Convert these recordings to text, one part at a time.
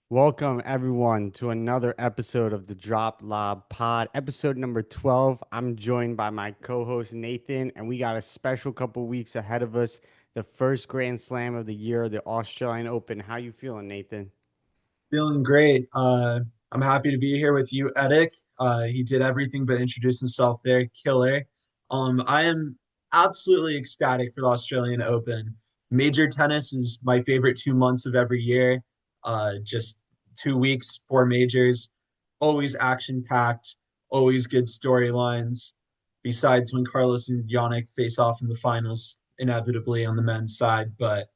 Welcome everyone to another episode of the Drop Lob Pod, episode number 12. I'm joined by my co-host Nathan, and we got a special couple weeks ahead of us. The first Grand Slam of the year, the Australian Open. How you feeling, Nathan? Feeling great. I'm happy to be here with you, Edic. He did everything but introduce himself there. Killer. I am absolutely ecstatic for the Australian Open. Major tennis is my favorite 2 months of every year. Just 2 weeks, four majors, always action packed, always good storylines. Besides when Carlos and Yannick face off in the finals, inevitably on the men's side, but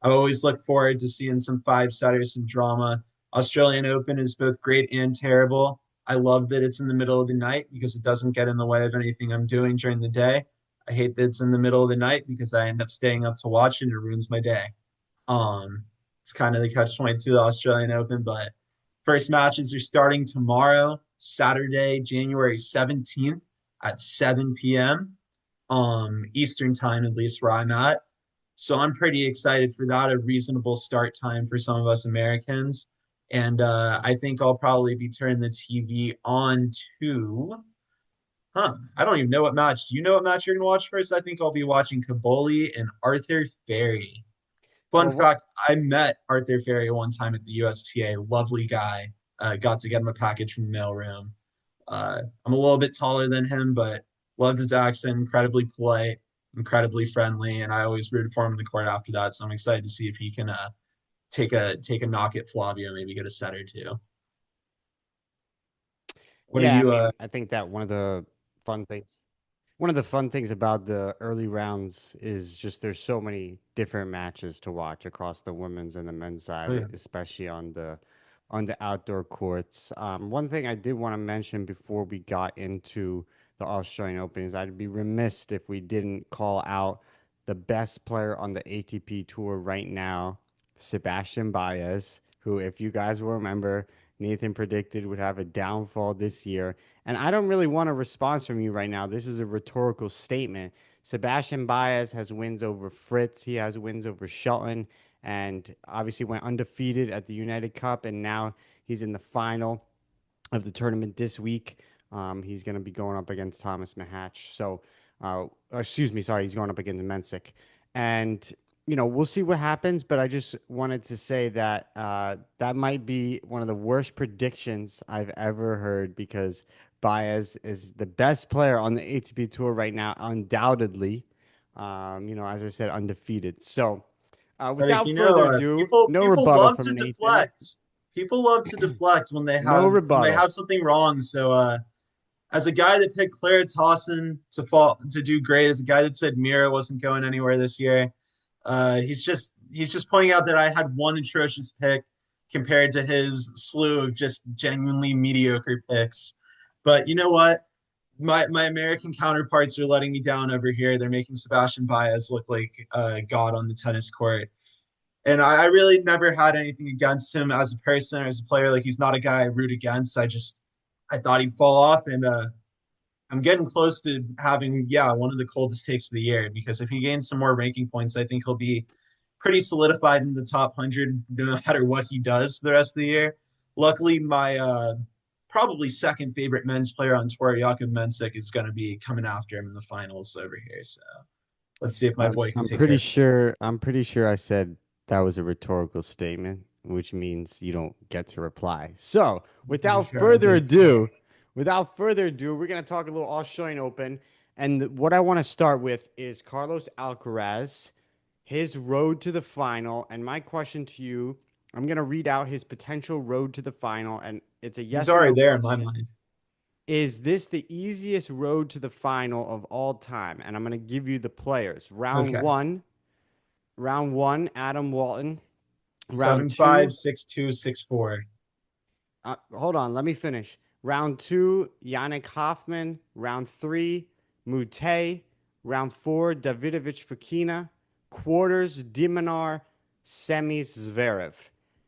I always look forward to seeing some five setters, some drama. Australian Open is both great and terrible. I love that it's in the middle of the night because it doesn't get in the way of anything I'm doing during the day. I hate that it's in the middle of the night because I end up staying up to watch it and it ruins my day. It's kind of the catch-22 of the Australian Open, but first matches are starting tomorrow, Saturday, January 17th at 7 p.m. Eastern time, at least where I'm at. So I'm pretty excited for that, a reasonable start time for some of us Americans. And I think I'll probably be turning the TV on to, I don't even know what match. Do you know what match you're going to watch first? I think I'll be watching Kaboli and Arthur Ferry. Fun Well, fact, I met Arthur Ferry one time at the USTA. Lovely guy. Got to get him a package from the mailroom. I'm a little bit taller than him, but loved his accent, incredibly polite, incredibly friendly, and I always rooted for him in the court after that. So I'm excited to see if he can take a knock at Flavio, maybe get a set or two. What are yeah, I you mean, I think that fun things, one of the fun things about the early rounds is just there's so many different matches to watch across the women's and the men's oh side, yeah. especially on the outdoor courts. One thing I did want to mention before we got into the Australian Open is I'd be remiss if we didn't call out the best player on the ATP tour right now, Sebastian Baez, who, if you guys will remember, Nathan predicted would have a downfall this year. And I don't really want a response from you right now. This is a rhetorical statement. Sebastian Baez has wins over Fritz. He has wins over Shelton, and obviously went undefeated at the United Cup, and now he's in the final of the tournament this week. He's going to be going up against Thomas Mahatch. So, excuse me, sorry, he's going up against Mensik, and we'll see what happens. But I just wanted to say that that might be one of the worst predictions I've ever heard because Baez is the best player on the ATP tour right now, undoubtedly. As I said, undefeated. So, Like, without further ado, people no people rebuttal love from to Nathan. deflect. People love to deflect when they No have rebuttal. something wrong. So as a guy that picked Clara Towson to do great, as a guy that said Mira wasn't going anywhere this year, he's just pointing out that I had one atrocious pick compared to his slew of just genuinely mediocre picks. But you know what? My American counterparts are letting me down over here. They're making Sebastian Baez look like God on the tennis court. And I really never had anything against him as a person or as a player. Like he's not a guy I root against. I thought he'd fall off, and I'm getting close to having one of the coldest takes of the year because if he gains some more ranking points, I think he'll be pretty solidified in the top 100 no matter what he does for the rest of the year. Luckily, my probably second favorite men's player on tour, Jakub Mensik, is going to be coming after him in the finals over here. So let's see if my I'm boy can I'm take care pretty of sure I'm pretty sure I said that was a rhetorical statement, which means you don't get to reply. So, him. Pretty without sure I further did. ado, we're gonna talk a little Australian Open. And what I want to start with is Carlos Alcaraz, his road to the final. And my question to you, I'm gonna read out his potential road to the final, and it's a He's yes or already no there in my question. mind. Is this the easiest road to the final of all time? And I'm going to give you the players. Okay. Round one, Adam Walton. Round 7'5", two, 6'2", 6'4". hold on, let me finish. Round two, Yannick Hoffman. Round three, Mute. Round four, Davidovich Fokina. Quarters, Diminar. Semis, Zverev.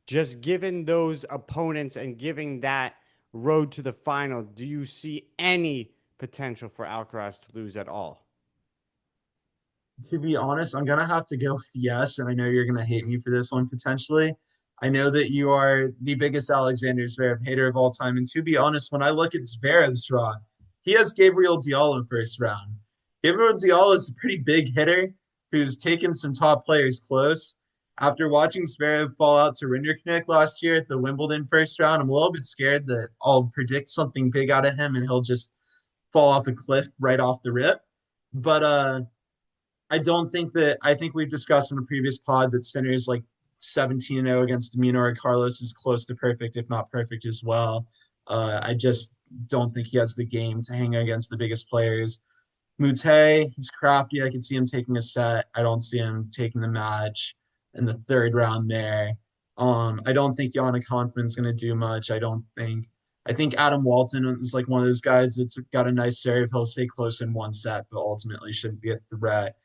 Just given those opponents and giving that road to the final, do you see any potential for Alcaraz to lose at all? To be honest, I'm gonna have to go with yes, and I know you're gonna hate me for this one potentially. I know that you are the biggest Alexander Zverev hater of all time. And to be honest, when I look at Zverev's draw, he has Gabriel Diallo first round. Gabriel Diallo is a pretty big hitter who's taken some top players close. After watching Zverev fall out to Rinderknecht last year at the Wimbledon first round, I'm a little bit scared that I'll predict something big out of him and he'll just fall off a cliff right off the rip. But I don't think that I think we've discussed in a previous pod that Sinner's like 17-0 against Deminaur Carlos is close to perfect, if not perfect as well. I just don't think he has the game to hang against the biggest players. Mute, he's crafty. I can see him taking a set. I don't see him taking the match in the third round there. I don't think Yannick Hanfman's going to do much. I think Adam Walton is like one of those guys that's got a nice serve. He'll stay close in one set, but ultimately shouldn't be a threat.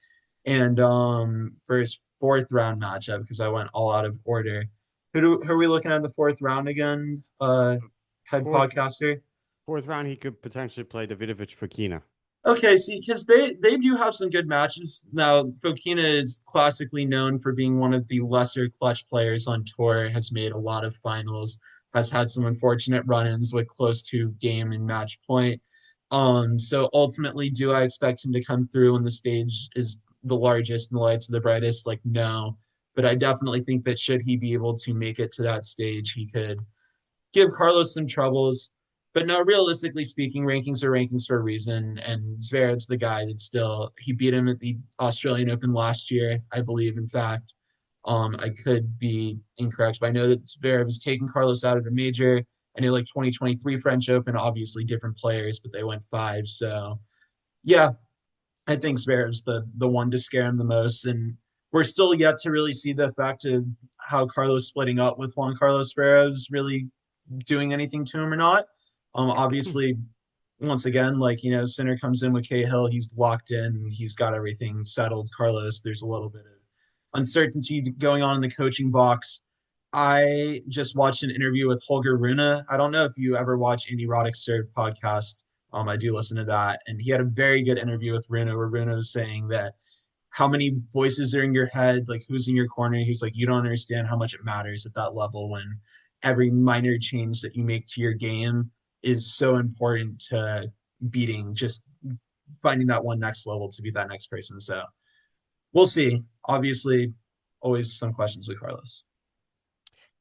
And for his fourth round matchup, because I went all out of order, who are we looking at in the fourth round again? Head Fourth podcaster. fourth round, he could potentially play Davidovich Fokina. Okay, see, because they do have some good matches. Now, Fokina is classically known for being one of the lesser clutch players on tour, has made a lot of finals, has had some unfortunate run-ins with close to game and match point. So ultimately, do I expect him to come through when the stage is the largest and the lights are the brightest? Like, no. But I definitely think that should he be able to make it to that stage, he could give Carlos some troubles. But no, realistically speaking, rankings are rankings for a reason. And Zverev's the guy that still he beat him at the Australian Open last year, I believe. In fact, I could be incorrect, but I know that Zverev has taken Carlos out of a major. I know like 2023 French Open, obviously different players, but they went five. So yeah, I think Zverev's the one to scare him the most. And we're still yet to really see the effect of how Carlos splitting up with Juan Carlos Zverev's really doing anything to him or not. Obviously, once again, like Sinner comes in with Cahill, he's locked in, he's got everything settled. Carlos, there's a little bit of uncertainty going on in the coaching box. I just watched an interview with Holger Rune. I don't know if you ever watch Andy Roddick's Serve podcast. I do listen to that, and he had a very good interview with Rune, where Rune was saying that how many voices are in your head, like who's in your corner. He's like, you don't understand how much it matters at that level when every minor change that you make to your game is so important to beating, just finding that one next level to be that next person. So we'll see. Obviously, always some questions with Carlos.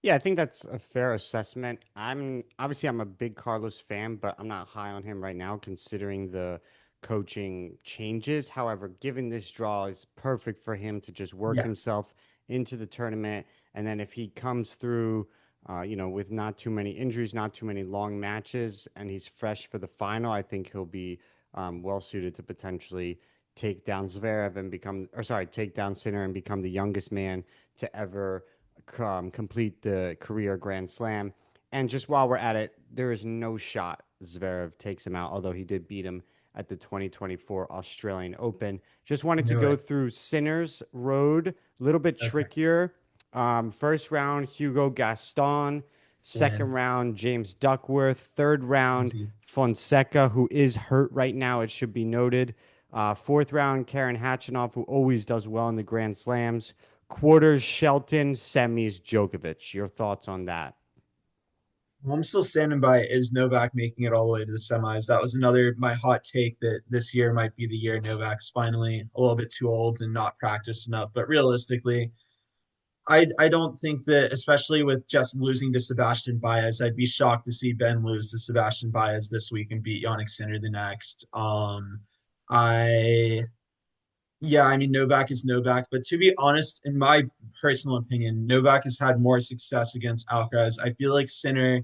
Yeah, I think that's a fair assessment. I'm a big Carlos fan, but I'm not high on him right now considering the coaching changes. However, given this draw is perfect for him to just work Yeah, himself into the tournament, and then if he comes through, with not too many injuries, not too many long matches, and he's fresh for the final, I think he'll be well suited to potentially take down Zverev and take down Sinner and become the youngest man to ever complete the career Grand Slam. And just while we're at it, there is no shot Zverev takes him out, although he did beat him at the 2024 Australian Open. Just wanted to knew go it. through Sinner's road, a little bit Okay, trickier. First round, Hugo Gaston. Second win. round, James Duckworth. Third round, Easy. Fonseca, who is hurt right now, it should be noted. Fourth round, Karen Khachanov, who always does well in the Grand Slams. Quarters, Shelton. Semis, Djokovic. Your thoughts on that? Well, I'm still standing by is Novak making it all the way to the semis. That was another my hot take that this year might be the year Novak's finally a little bit too old and not practiced enough. But realistically, I don't think that, especially with just losing to Sebastian Baez, I'd be shocked to see Ben lose to Sebastian Baez this week and beat Yannick Sinner the next. I Yeah, I mean Novak is Novak, but to be honest, in my personal opinion, Novak has had more success against Alcaraz. I feel like Sinner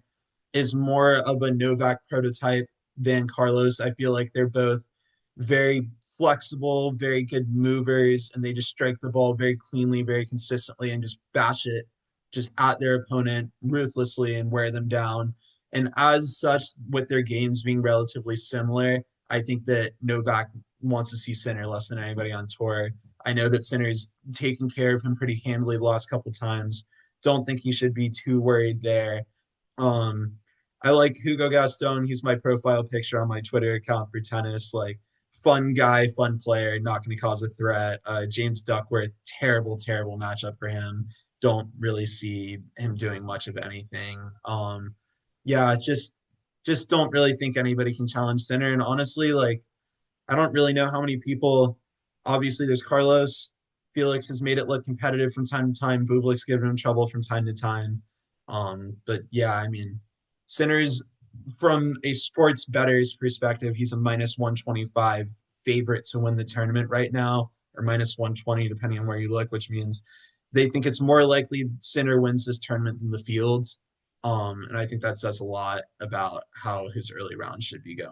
is more of a Novak prototype than Carlos. I feel like they're both very flexible, very good movers, and they just strike the ball very cleanly, very consistently, and just bash it just at their opponent ruthlessly and wear them down. And as such, with their games being relatively similar, I think that Novak wants to see Sinner less than anybody on tour. I know that Sinner's taken care of him pretty handily the last couple times. Don't think he should be too worried there. Um, I like Hugo Gaston. He's my profile picture on my Twitter account for tennis. Like, fun guy, fun player, not going to cause a threat. James Duckworth, terrible, terrible matchup for him. don't really see him doing much of anything. Yeah, just don't really think anybody can challenge Sinner. And honestly, like I don't really know how many people. Obviously, there's Carlos. Felix has made it look competitive from time to time. Bublik's given him trouble from time to time. But yeah, I mean, Sinner's from a sports bettor's perspective, he's a minus 125 favorite to win the tournament right now, or minus 120, depending on where you look, which means they think it's more likely Sinner wins this tournament than the Fields. And I think that says a lot about how his early round should be going.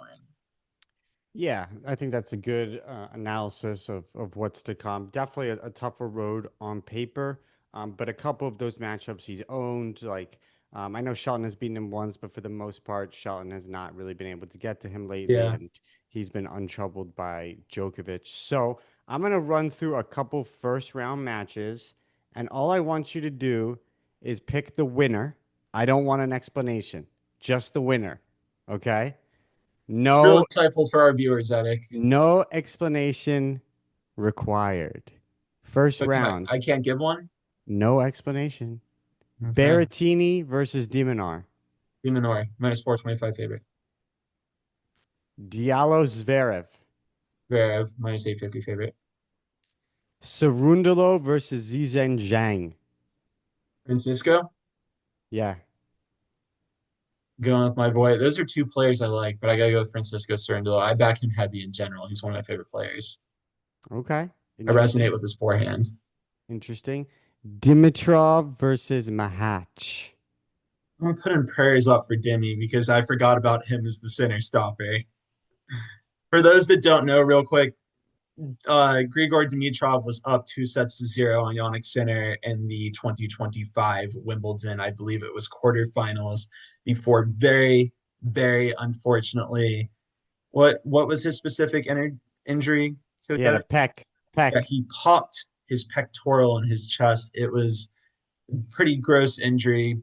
Yeah, I think that's a good analysis of what's to come. Definitely a tougher road on paper, but a couple of those matchups he's owned. Like I know Shelton has beaten him once, but for the most part, Shelton has not really been able to get to him lately, Yeah. and he's been untroubled by Djokovic. So I'm gonna run through a couple first round matches, and all I want you to do is pick the winner. I don't want an explanation, just the winner. Okay? Real No insightful for our viewers, Zedek. no explanation required. First But I round, can't give one? no explanation. Okay. Berrettini versus Diminar. Numenor, minus 425 favorite. Diallo Zverev. Zverev, minus 850 favorite. Cerundolo versus Zizhen Zhang. Francisco, Yeah, going with my boy. Those are two players I like, but I gotta go with Francisco Cerundolo. I back him heavy in general. He's one of my favorite players. okay. I resonate Interesting. with his forehand. Interesting. Dimitrov versus Mahach. I'm putting prayers up for Demi because I forgot about him as the center stopper. For those that don't know, real quick, Grigor Dimitrov was up 2 sets to 0 on Yannick Sinner in the 2025 Wimbledon. I believe it was quarterfinals before very unfortunately. What was his specific injury, He had a Coach? peck. Yeah, Peck. he popped his pectoral in his chest. It was a pretty gross injury,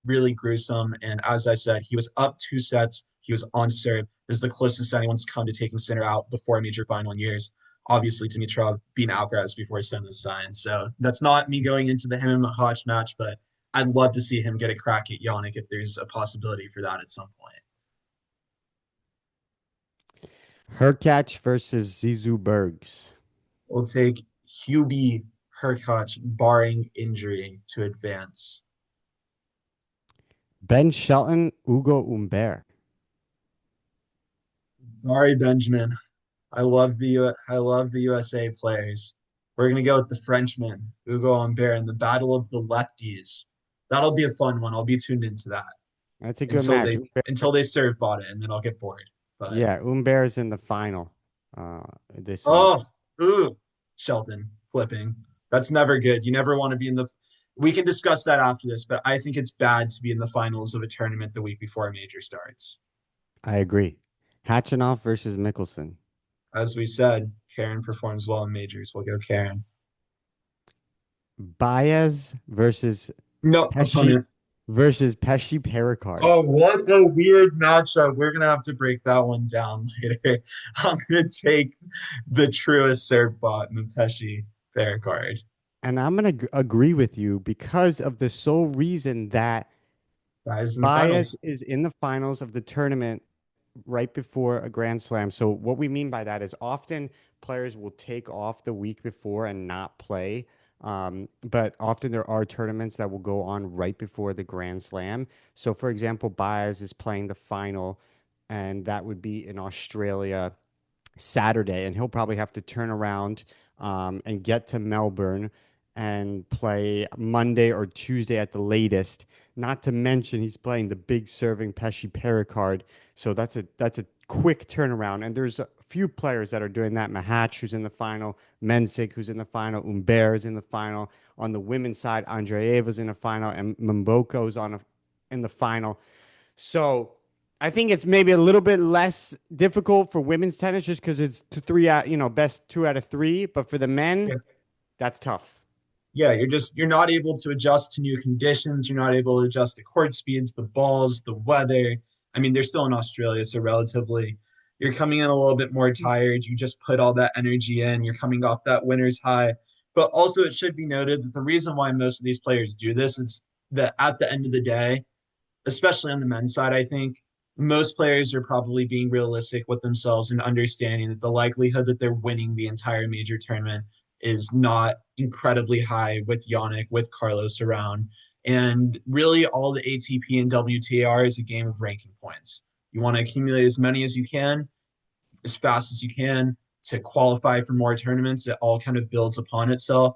really gruesome. And as I said, he was up 2 sets. He was on serve. This is the closest anyone's come to taking Sinner out before a major final in years. Obviously, Dimitrov being Alcaraz before he sent his sign. So that's not me going into the him and Mahach match, but I'd love to see him get a crack at Yannick if there's a possibility for that at some point. Hurkacz versus Zizou Bergs. We'll take Hubie Hurkacz, barring injury, to advance. Ben Shelton, Ugo Humbert. Sorry, Benjamin. I love the USA players. We're gonna go with the Frenchman, Hugo Humbert, in the battle of the lefties. That'll be a fun one. I'll be tuned into that That's a good match. until they serve bot it, and then I'll get bored. But Yeah, Humbert's in the final this week. oh, ooh, Shelton flipping. That's never good. You never want to be in the. We can discuss that after this, but I think it's bad to be in the finals of a tournament the week before a major starts. I agree. Hatchinoff versus Mickelson. As we said, Karen performs well in majors. We'll go Karen. Baez No, Pesci opponent. versus Pesci Pericard. Oh, what a weird matchup. We're gonna have to break that one down later. I'm gonna take the truest serve bot, Mpeshi fair card. And I'm going to agree with you because of the sole reason that Guys in the Baez finals. is in the finals of the tournament right before a Grand Slam. So what we mean by that is often players will take off the week before and not play. But often there are tournaments that will go on right before the Grand Slam. So for example, Baez is playing the final, and that would be in Australia Saturday, and he'll probably have to turn around and get to Melbourne and play Monday or Tuesday at the latest. Not to mention he's playing the big serving Pesci Pericard, so that's a quick turnaround. And there's a few players that are doing that. Mahatch, who's in the final, Mensik, who's in the final, Humbert is in the final. On the women's side, Andreeva's in the final, and Mboko's in the final. So I think it's maybe a little bit less difficult for women's tennis just because it's three out, best 2 out of 3. But for the men, Yeah. that's tough. Yeah, you're not able to adjust to new conditions. You're not able to adjust to court speeds, the balls, the weather. I mean, they're still in Australia, so relatively you're coming in a little bit more tired. You just put all that energy in. You're coming off that winner's high. But also, it should be noted that the reason why most of these players do this is that at the end of the day, especially on the men's side, I think most players are probably being realistic with themselves and understanding that the likelihood that they're winning the entire major tournament is not incredibly high with Yannick, with Carlos around. And really, all the ATP and WTA is a game of ranking points. You want to accumulate as many as you can, as fast as you can to qualify for more tournaments. It all kind of builds upon itself.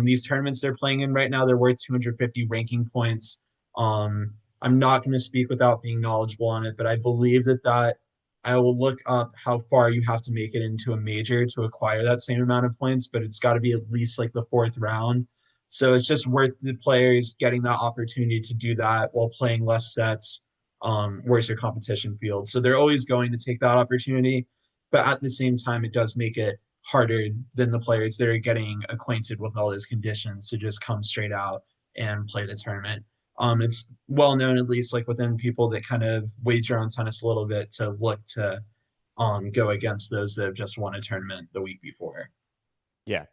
These tournaments they're playing in right now, they're worth 250 ranking points. I'm not going to speak without being knowledgeable on it, but I believe that I will look up how far you have to make it into a major to acquire that same amount of points, but it's got to be at least like the fourth round. So it's just worth the players getting that opportunity to do that while playing less sets, worse competition field. So they're always going to take that opportunity, but at the same time, it does make it harder than the players that are getting acquainted with all those conditions to just come straight out and play the tournament. It's well known, at least like within people that kind of wager on tennis a little bit, to look to go against those that have just won a tournament the week before. Yeah,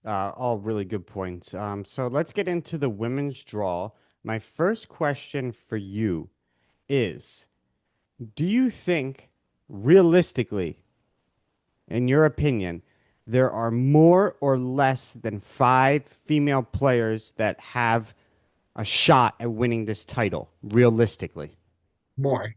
all really good points. So let's get into the women's draw. My first question for you is, do you think realistically, in your opinion, there are more or less than five female players that have a shot at winning this title, realistically? More.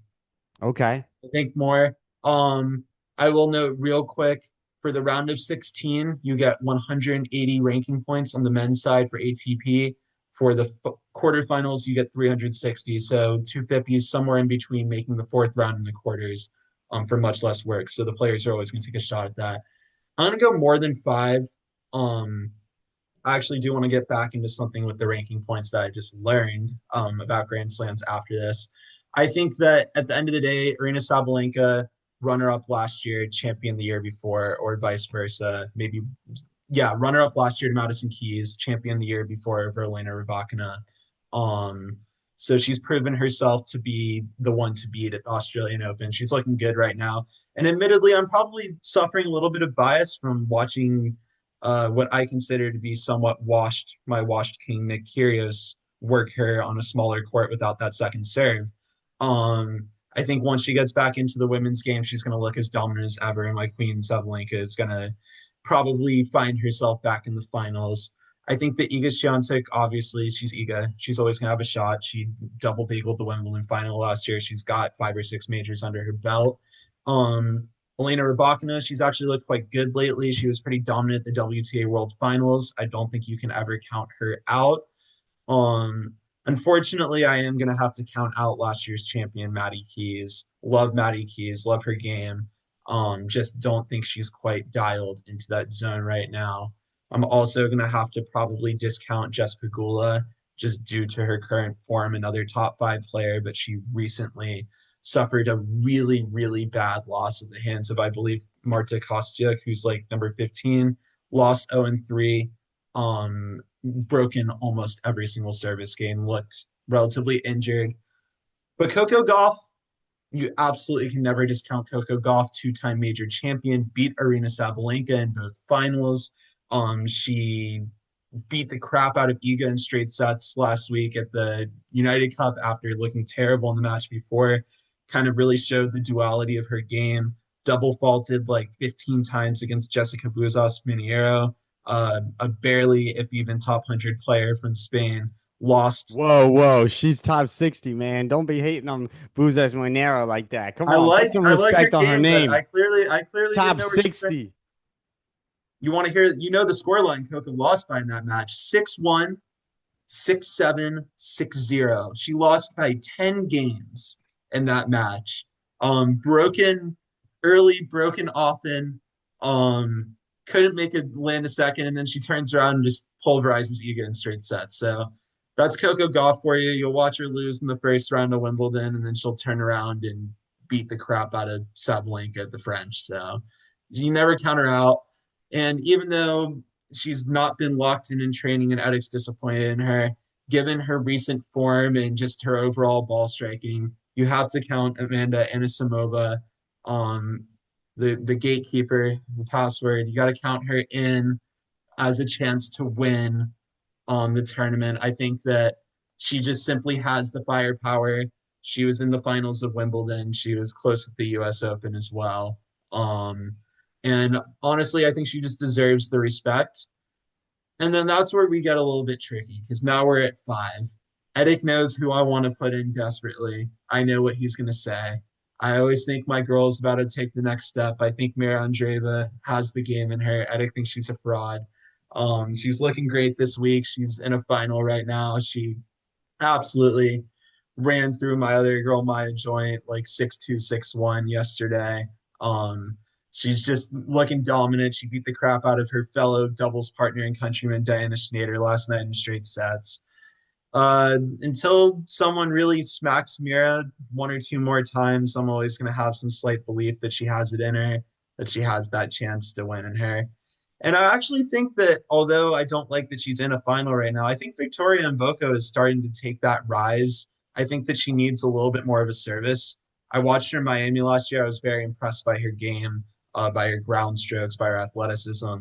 Okay. I think more. Um, I will note real quick for the round of 16, you get 180 ranking points on the men's side for ATP. For the quarterfinals, you get 360. So 250 is somewhere in between making the fourth round in the quarters for much less work. So the players are always going to take a shot at that. I'm going to go more than five. Um, I actually do want to get back into something with the ranking points that I just learned about Grand Slams after this. I think that at the end of the day, Arena Sabalenka, runner up last year, champion the year before, or vice versa. Maybe, yeah, runner up last year to Madison Keys, champion the year before Verlena Rybakina. Um, so she's proven herself to be the one to beat at the Australian Open. She's looking good right now. And admittedly, I'm probably suffering a little bit of bias from watching what I consider to be somewhat my washed king Nick Kyrgios work her on a smaller court without that second serve. I think once she gets back into the women's game, she's going to look as dominant as ever, and my queen Sabalenka is going to probably find herself back in the finals. I think that Iga Swiatek, obviously, she's Iga. She's always going to have a shot. She double bageled the Wimbledon final last year. She's got 5 or 6 majors under her belt. Um, Elena Rybakina, she's actually looked quite good lately. She was pretty dominant at the WTA World Finals. I don't think you can ever count her out. Um, Unfortunately, I am going to have to count out last year's champion, Maddie Keys. Love Maddie Keys, love her game. Just don't think she's quite dialed into that zone right now. I'm also going to have to probably discount Jessica Gula just due to her current form, another top five player, but she recently suffered a really, really bad loss at the hands of, I believe, Marta Kostyuk, who's like number 15, lost 0-3. Broken almost every single service game, looked relatively injured. But Coco Gauff, you absolutely can never discount Coco Gauff, two-time major champion, beat Arena Sabalenka in both finals. She beat the crap out of Iga in straight sets last week at the United Cup after looking terrible in the match before. Kind of really showed the duality of her game. Double faulted like 15 times against Jessica Buzas Miniero, a barely, if even, top 100 player from Spain. Lost. Whoa, whoa, she's top 60, man. Don't be hating on Buzas Monero like that. Come on, put some I like her respect on her game, but name. I clearly didn't Top know where she fit. 60. You want to hear, you know, the scoreline Coco lost by in that match: 6-1, 6-7, 6-0. She lost by 10 games in that match. Broken early, broken often. Couldn't make it land a second, and then she turns around and just pulverizes Iga in straight sets. So that's Coco Gauff for you. You'll watch her lose in the first round of Wimbledon, and then she'll turn around and beat the crap out of Sabalenka at the French. So you never count her out. And even though she's not been locked in training and Edic's disappointed in her, given her recent form and just her overall ball striking, you have to count Amanda Anisimova, um, the gatekeeper, the password. You got to count her in. as a chance to win the tournament. I think that she just simply has the firepower. She was in the finals of Wimbledon. She was close at the US Open as well. Um, and honestly, I think she just deserves the respect. And then that's where we get a little bit tricky because now we're at five. Edic knows who I want to put in desperately. I know what he's going to say. I always think my girl's about to take the next step. I think Mira Andreeva has the game in her. Edic thinks she's a fraud. She's looking great this week. She's in a final right now. She absolutely ran through my other girl, Maya Joint, like 6-2, 6-1 yesterday. Um, she's just looking dominant. She beat the crap out of her fellow doubles partner and countryman Diana Schneider last night in straight sets. Until someone really smacks Mira one or two more times, I'm always going to have some slight belief that she has it in her, that she has that chance to win in her. And I actually think that although I don't like that she's in a final right now, I think Victoria Mboko is starting to take that rise. I think that she needs a little bit more of a service. I watched her in Miami last year. I was very impressed by her game, by her ground strokes, by her athleticism.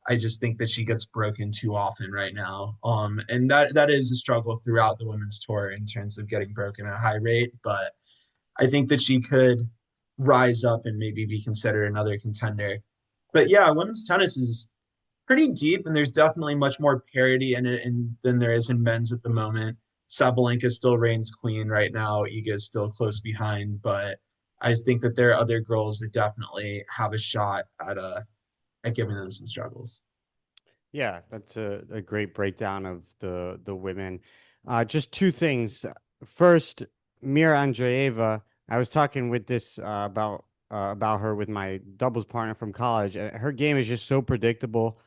I just think that she gets broken too often right now. And that is a struggle throughout the women's tour in terms of getting broken at a high rate. But I think that she could rise up and maybe be considered another contender. But yeah, women's tennis is pretty deep, and there's definitely much more parity in it than there is in men's at the moment. Sabalenka still reigns queen right now. Iga is still close behind, but I think that there are other girls that definitely have a shot at giving them some struggles. Yeah, that's a great breakdown of the women. Just two things. First, Mira Andreeva. I was talking with this about her with my doubles partner from college. Her game is just so predictable.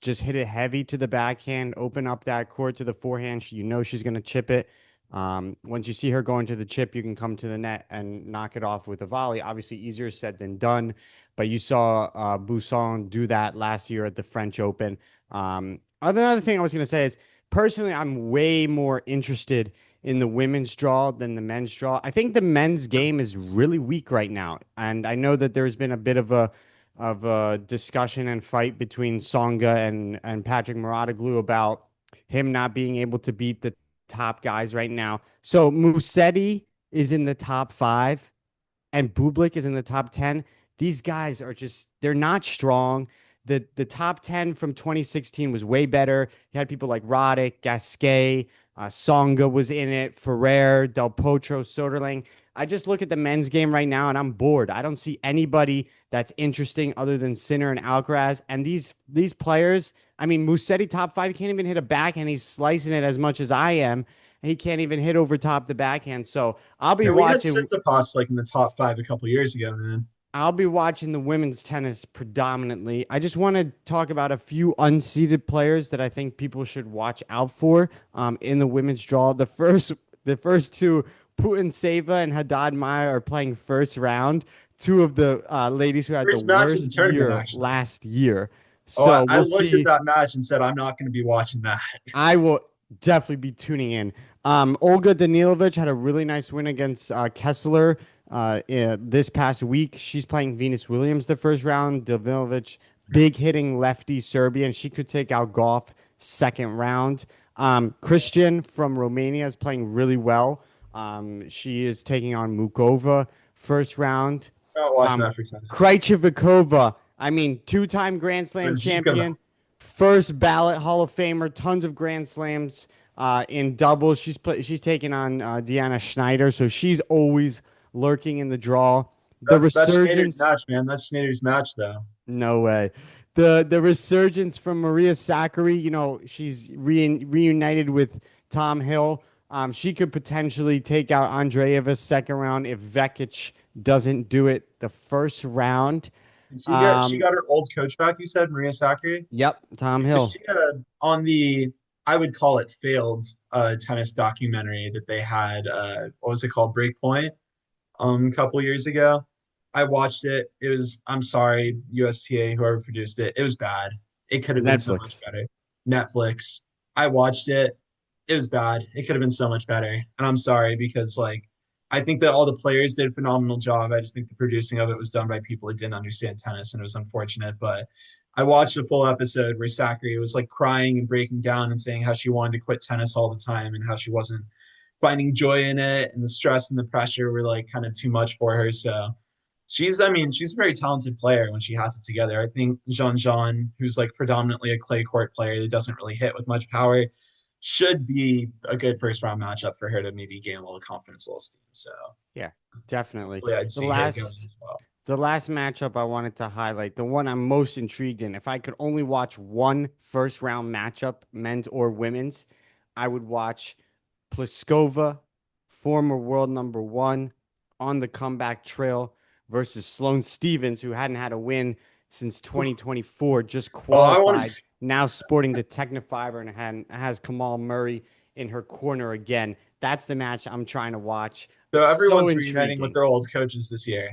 Just hit it heavy to the backhand, open up that court to the forehand. You know she's gonna chip it. Once you see her going to the chip, you can come to the net and knock it off with a volley. Obviously, easier said than done. But you saw Buisson do that last year at the French Open. Another thing I was going to say is personally, I'm way more interested in the women's draw than the men's draw. I think the men's game is really weak right now, and I know that there's been a bit of a discussion and fight between Songa and Patrick Mouratoglou about him not being able to beat the top guys right now. So Musetti is in the top five and Bublik is in the top 10. These guys are just, they're not strong. The top 10 from 2016 was way better. You had people like Roddick, Gasquet, Songa was in it, Ferrer, Del Potro, Soderling. I just look at the men's game right now and I'm bored. I don't see anybody that's interesting other than Sinner and Alcaraz. And these players, I mean, Musetti top five, he can't even hit a backhand. He's slicing it as much as I am. He can't even hit over top the backhand. So I'll be Yeah, we had watching. Tsitsipas like in the top five a couple years ago, man. I'll be watching the women's tennis predominantly. I just want to talk about a few unseeded players that I think people should watch out for in the women's draw. The first two, Putin and Haddad Meyer, are playing first round. Two of the ladies who had the First match of the worst tournament, year actually. last year. Oh, So I we'll looked at see. that match and said, I'm not going to be watching that. I will definitely be tuning in. Olga Danilovich had a really nice win against Kessler this past week. She's playing Venus Williams the first round. Danilovich, big hitting lefty Serbian. She could take out Goff second round. Christian from Romania is playing really well. She is taking on Mukova first round. I'm not watching Um, that for tennis. Krejcikova, I mean, two-time Grand Slam Benjikova. champion, first ballot Hall of Famer, tons of Grand Slams in doubles. She's taking on Deanna Schneider, so she's always lurking in the draw. The That's Schneider's resurgence, match, man. That's Schneider's match, though. no way. The resurgence from Maria Sakkari, she's reunited with Tom Hill. She could potentially take out Andreeva second round if Vekic doesn't do it the first round. And she Um, got her old coach back. You said Maria Sakkari. yep, Tom Was Hill. she on the I would call it failed tennis documentary that they had? What was it called? Breakpoint. A couple years ago. I watched it. It was, I'm sorry, USTA, whoever produced it. It was bad. It could have been so much Netflix. better. Netflix. I watched it. It was bad. It could have been so much better. And I'm sorry because like I think that all the players did a phenomenal job. I just think the producing of it was done by people that didn't understand tennis and it was unfortunate. But I watched a full episode where Sakura was like crying and breaking down and saying how she wanted to quit tennis all the time and how she wasn't finding joy in it, and the stress and the pressure were like kind of too much for her. So I mean, she's a very talented player when she has it together. I think Jean Jean, who's like predominantly a clay court player that doesn't really hit with much power, should be a good first round matchup for her to maybe gain a little confidence, a little steam. So Yeah, definitely. hopefully I'd The see her going last as well. the last matchup I wanted to highlight, the one I'm most intrigued in, if I could only watch one first round matchup, men's or women's, I would watch Pliskova, former world number one, on the comeback trail versus Sloane Stevens, who hadn't had a win since 2024, just Oh, I want to qualified, see. now sporting the Technofiber and has Kamal Murray in her corner again. That's the match I'm trying to watch. So It's so everyone's reuniting with intriguing. their old coaches this year.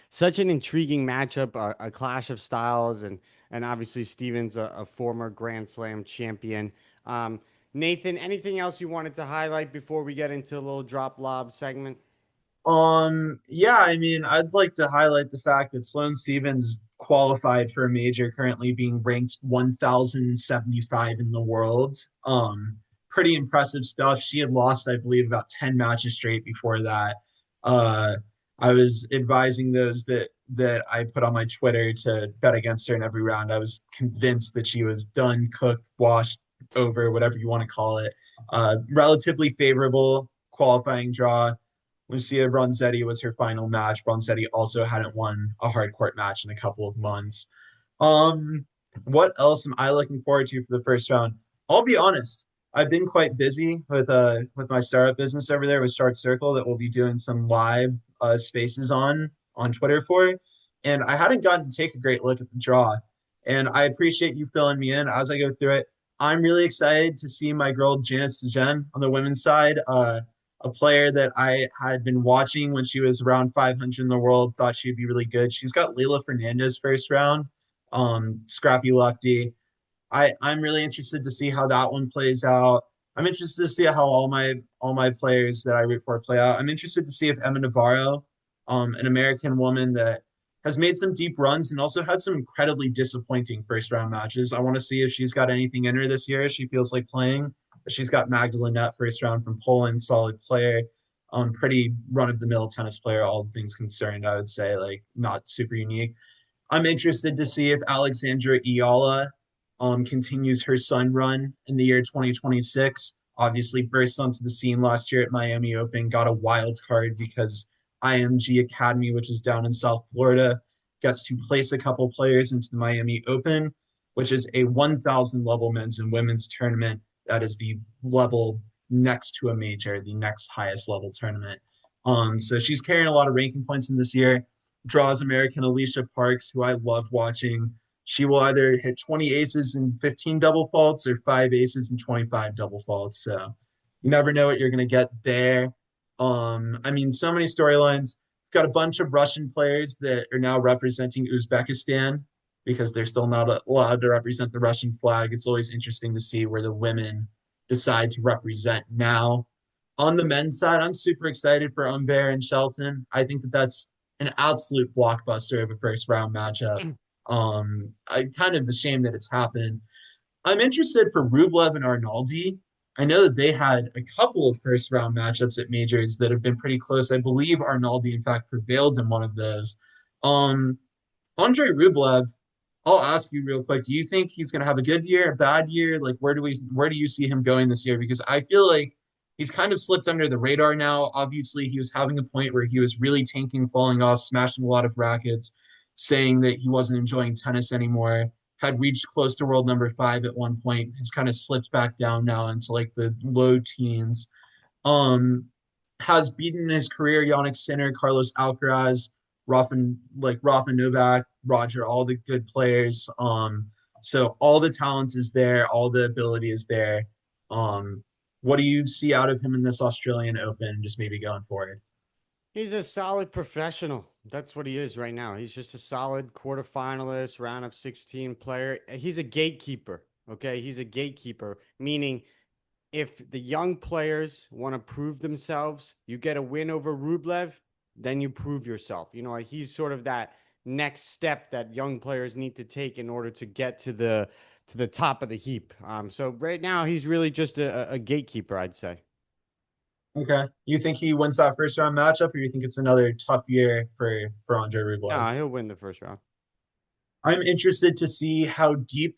Such an intriguing matchup, a clash of styles, and obviously Stevens, a former Grand Slam champion. Um, Nathan, anything else you wanted to highlight before we get into a little drop lob segment? Yeah, I mean, I'd like to highlight the fact that Sloane Stevens qualified for a major, currently being ranked 1,075 in the world. Pretty impressive stuff. She had lost, I believe, about 10 matches straight before that. Uh, I was advising those that I put on my Twitter to bet against her in every round. I was convinced that she was done, cooked, washed, over, whatever you want to call it. Relatively favorable qualifying draw. Lucia Bronzetti was her final match. Bronzetti also hadn't won a hard court match in a couple of months. Um, what else am I looking forward to for the first round? I'll be honest. I've been quite busy with my startup business over there with Shark Circle that we'll be doing some live spaces on Twitter for, and I hadn't gotten to take a great look at the draw. And I appreciate you filling me in as I go through it. I'm really excited to see my girl Janice Jen on the women's side. A player that I had been watching when she was around 500 in the world, thought she'd be really good. She's got Leila Fernandez first round, scrappy lefty. I'm really interested to see how that one plays out. I'm interested to see how all my players that I root for play out. I'm interested to see if Emma Navarro, an American woman that has made some deep runs and also had some incredibly disappointing first round matches. I want to see if she's got anything in her this year. She feels like playing. She's got Magdalene Net first round from Poland, solid player. Pretty run of the mill tennis player, all things concerned. I would say like not super unique. I'm interested to see if Alexandra Iala continues her sun run in the year 2026. Obviously, burst onto the scene last year at Miami Open, got a wild card because IMG Academy, which is down in South Florida, gets to place a couple players into the Miami Open, which is a 1,000 level men's and women's tournament. That is the level next to a major, the next highest level tournament. So she's carrying a lot of ranking points in this year. Draws American Alicia Parks, who I love watching. She will either hit 20 aces and 15 double faults or 5 aces and 25 double faults. So you never know what you're going to get there. I mean, so many storylines. Got a bunch of Russian players that are now representing Uzbekistan because they're still not allowed to represent the Russian flag. It's always interesting to see where the women decide to represent now. On the men's side, I'm super excited for Humbert and Shelton. I think that that's an absolute blockbuster of a first round matchup. I kind of ashamed that it's happened. I'm interested for Rublev and Arnaldi. I know that they had a couple of first round matchups at majors that have been pretty close. I believe Arnaldi, in fact, prevailed in one of those. Um, Andre Rublev, I'll ask you real quick. Do you think he's going to have a good year, a bad year? Like, where do you see him going this year? Because I feel like he's kind of slipped under the radar now. Obviously, he was having a point where he was really tanking, falling off, smashing a lot of rackets, saying that he wasn't enjoying tennis anymore. Had reached close to world number 5 at one point. Has kind of slipped back down now into like the low teens. Um, has beaten in his career Yannick Sinner, Carlos Alcaraz, Rafa Novak, Roger, all the good players. So all the talent is there, all the ability is there. Um, what do you see out of him in this Australian Open, just maybe going forward? He's a solid professional. That's what he is right now. He's just a solid quarterfinalist, round of 16 player. He's a gatekeeper. Okay. He's a gatekeeper, meaning if the young players want to prove themselves, you get a win over Rublev, then you prove yourself. You know, he's sort of next step that young players need to take in order to get to the top of the heap. So right now he's really just a gatekeeper, I'd say. Okay. You think he wins that first round matchup, or you think it's another tough year for Andre Rublev? No, he'll win the first round. I'm interested to see how deep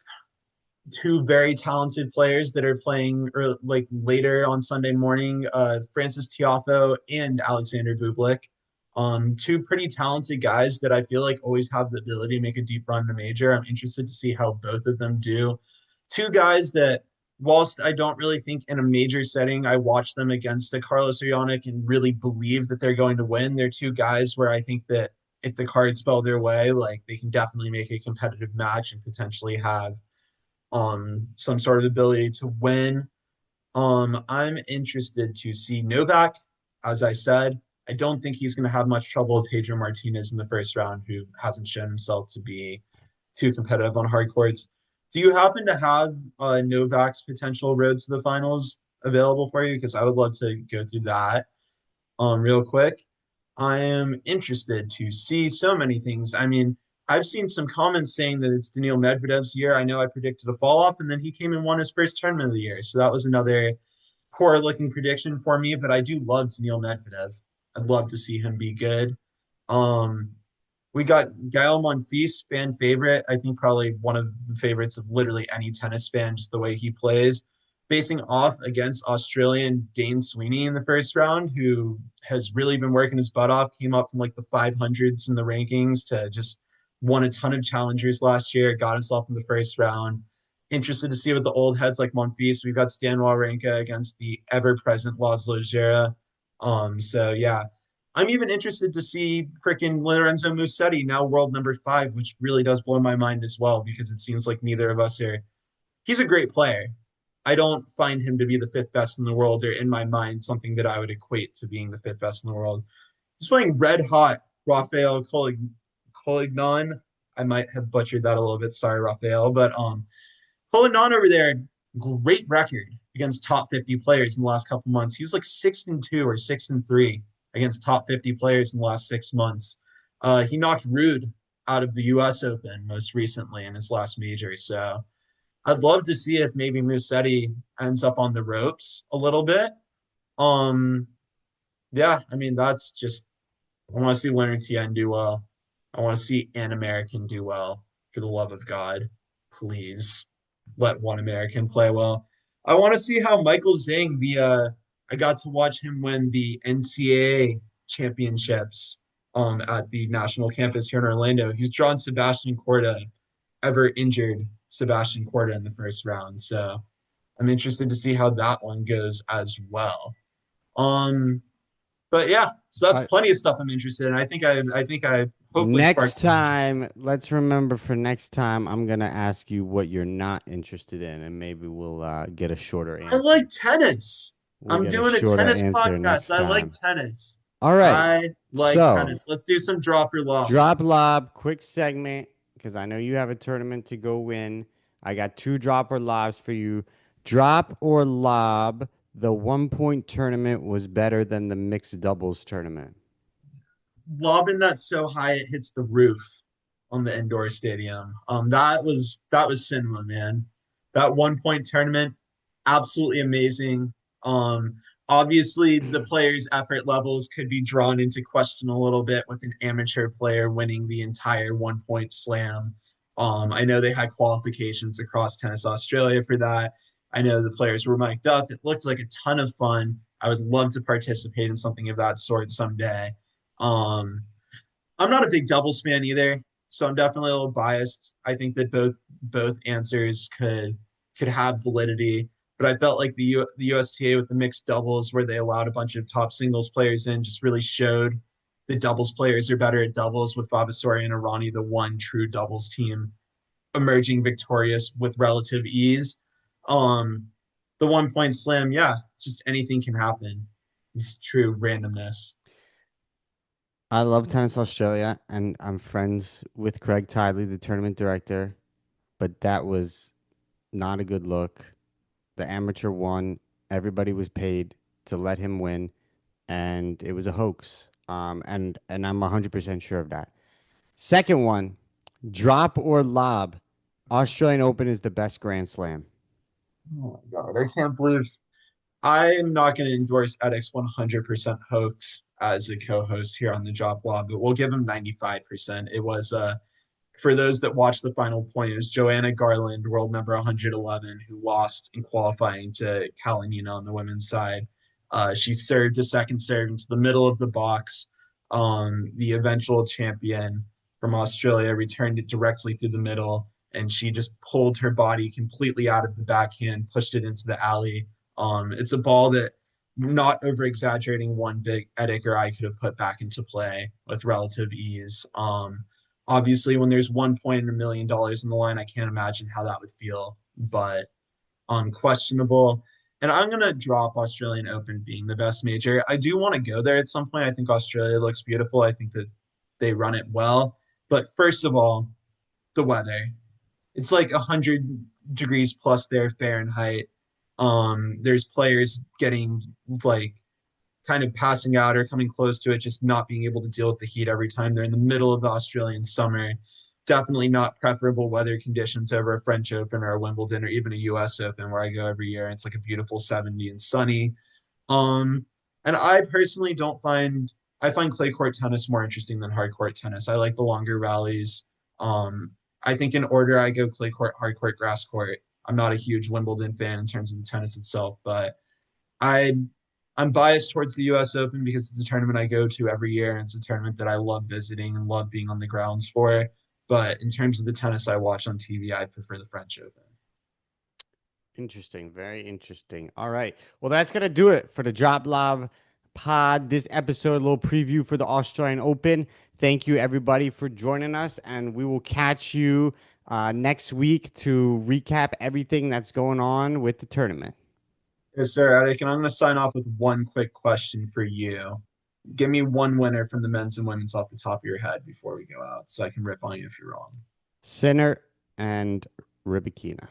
two very talented players that are playing like later on Sunday morning, Francis Tiafoe and Alexander Bublik. Two pretty talented guys that I feel like always have the ability to make a deep run in the major. I'm interested to see how both of them do. Two guys that, whilst I don't really think in a major setting, I watch them against a Carlos or Yannick and really believe that they're going to win. They're two guys where I think that if the cards fell their way, like they can definitely make a competitive match and potentially have some sort of ability to win. I'm interested to see Novak. As I said, I don't think he's going to have much trouble with Pedro Martinez in the first round, who hasn't shown himself to be too competitive on hard courts. Do you happen to have Novak's potential road to the finals available for you? Because I would love to go through that real quick. I am interested to see so many things. I mean, I've seen some comments saying that it's Daniil Medvedev's year. I know I predicted a fall off, and then he came and won his first tournament of the year. So that was another poor looking prediction for me, but I do love Daniil Medvedev. I'd love to see him be good. Um, we got Gael Monfils, fan favorite. I think probably one of the favorites of literally any tennis fan, just the way he plays. Facing off against Australian Dane Sweeney in the first round, who has really been working his butt off, came up from like the 500s in the rankings to just won a ton of challengers last year, got himself in the first round. Interested to see what the old heads like Monfils. We've got Stan Wawrinka against the ever-present Laszlo Djere. So yeah, I'm even interested to see freaking Lorenzo Musetti, now world number 5, which really does blow my mind as well, because it seems like neither of us are. He's a great player. I don't find him to be the fifth best in the world, or in my mind, something that I would equate to being the fifth best in the world. He's playing red hot Rafael Colignon. I might have butchered that a little bit. Sorry, Rafael. But Colignon over there, great record against top 50 players in the last couple months. He was like 6-2 or 6-3 against top 50 players in the last 6 months. He knocked Rude out of the U.S. Open most recently in his last major. So I'd love to see if maybe Musetti ends up on the ropes a little bit. Um, yeah, I mean that's just I want to see Leonard Tien do well. I want to see an American do well. For the love of God, please let one American play well. I want to see how Michael Zhang, I got to watch him win the NCAA championships at the national campus here in Orlando. He's drawn Sebastian Corda, ever injured Sebastian Corda in the first round. So I'm interested to see how that one goes as well. Um, but yeah, so that's Uh, plenty of stuff I'm interested in. I think I hopefully Next sparked some interest. time, let's remember for next time, I'm gonna ask you what you're not interested in, and maybe we'll get a shorter I answer. like tennis. We'll I'm get a doing a shorter tennis answer podcast. next I like time. tennis. All right. I like So, tennis. Let's do some drop or lob. drop lob, quick segment, because I know you have a tournament to go win. I got two drop or lobs for you. Drop or lob, the 1 point tournament was better than the mixed doubles tournament. Lobbing that so high it hits the roof on the indoor stadium. That was cinema, man. That 1 point tournament, absolutely amazing. Um, Obviously the players' effort levels could be drawn into question a little bit with an amateur player winning the entire 1 point slam. I know they had qualifications across Tennis Australia for that. I know the players were mic'd up. It looked like a ton of fun. I would love to participate in something of that sort someday. Um, I'm not a big doubles fan either, so I'm definitely a little biased. I think that both answers could have validity, but I felt like the USTA with the mixed doubles, where they allowed a bunch of top singles players in, just really showed the doubles players are better at doubles, with Vavasori and Irani, the one true doubles team, emerging victorious with relative ease. Um, the 1 point slam, yeah, just anything can happen. It's true randomness. I love Tennis Australia, and I'm friends with Craig Tidley, the tournament director, but that was not a good look. The amateur won. Everybody was paid to let him win, and it was a hoax. And I'm 100% sure of that. Second one, drop or lob. Australian Open is the best Grand Slam. Oh my God, I can't believe I am not going to endorse Edix 100% hoax as a co-host here on the Drop Law, but we'll give him 95%. It was for those that watched the final point, it was Joanna Garland, world number 111, who lost in qualifying to Kalinina on the women's side. She served a second serve into the middle of the box. The eventual champion from Australia returned it directly through the middle, and she just pulled her body completely out of the backhand, pushed it into the alley. It's a ball that, not over exaggerating, one big Edic or I could have put back into play with relative ease. Obviously, when there's 1 point in $1 million in the line, I can't imagine how that would feel, but unquestionable. And I'm going to drop Australian Open being the best major. I do want to go there at some point. I think Australia looks beautiful. I think that they run it well. But first of all, the weather. It's like 100 degrees plus there Fahrenheit. There's players getting like kind of passing out or coming close to it, just not being able to deal with the heat every time they're in the middle of the Australian summer. Definitely not preferable weather conditions over a French Open or a Wimbledon or even a US Open where I go every year. It's like a beautiful 70 and sunny. Um, and I personally don't find I find clay court tennis more interesting than hard court tennis. I like the longer rallies. Um, I think in order I go clay court, hard court, grass court. I'm not a huge Wimbledon fan in terms of the tennis itself, but I I'm biased towards the U.S. Open because it's a tournament I go to every year, and it's a tournament that I love visiting and love being on the grounds for. But in terms of the tennis I watch on TV, I prefer the French Open. Interesting. Very interesting. All right. Well, that's going to do it for the Drop Lob pod. This episode, a little preview for the Australian Open. Thank you, everybody, for joining us. And we will catch you next week to recap everything that's going on with the tournament. Yes, sir, Eric, and I'm going to sign off with one quick question for you. Give me one winner from the men's and women's off the top of your head before we go out, so I can rip on you if you're wrong. Sinner and Rybakina.